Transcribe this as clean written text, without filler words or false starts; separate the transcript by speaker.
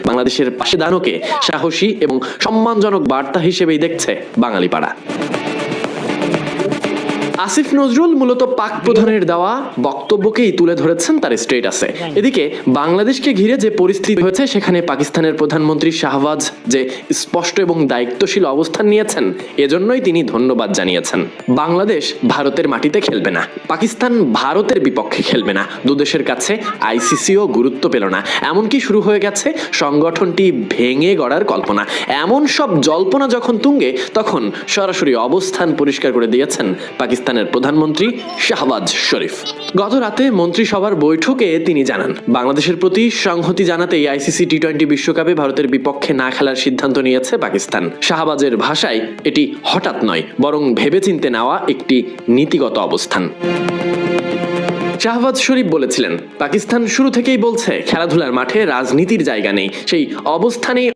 Speaker 1: বাংলাদেশের পাশে দাঁড়ানোকে সাহসী এবং সম্মানজনক বার্তা হিসেবেই দেখছে বাঙালি পাড়া। আসিফ নজরুল মূলত পাক প্রধানের দেওয়া বক্তব্যকেই তুলে ধরেছেন তার স্ট্যাটাসে। এদিকে বাংলাদেশকে ঘিরে যে পরিস্থিতি হয়েছে সেখানে পাকিস্তানের প্রধানমন্ত্রী শাহবাজ যে স্পষ্ট এবং দায়িত্বশীল অবস্থান নিয়েছেন, এজন্যই তিনি ধন্যবাদ জানিয়েছেন। বাংলাদেশ ভারতের মাটিতে খেলবে না, পাকিস্তান ভারতের বিপক্ষে খেলবে না, দুদেশের কাছে আইসিসিও গুরুত্ব পেল না, এমনকি শুরু হয়ে গেছে সংগঠনটি ভেঙে গড়ার কল্পনা। এমন সব জল্পনা যখন তুঙ্গে, তখন সরাসরি অবস্থান পরিষ্কার করে দিয়েছেন পাকিস্তানের প্রধানমন্ত্রী শাহবাজ শরীফ। গত রাতে মন্ত্রিসভার বৈঠকে তিনি জানান, বাংলাদেশের প্রতি সংহতি জানাতেই আইসিসি টি-20 বিশ্বকাপে ভারতের বিপক্ষে না খেলার সিদ্ধান্ত নিয়েছে পাকিস্তান। শাহবাজের ভাষায় এটি হঠাৎ নয়, বরং ভেবেচিন্তে নেওয়া একটি নীতিগত অবস্থান। শাহবাজ শরীফ বলেছিলেন, পাকিস্তান শুরু থেকেই বলছে খেলাধুলার মাঠে রাজনীতির জায়গা নেই, সেই অবস্থানেই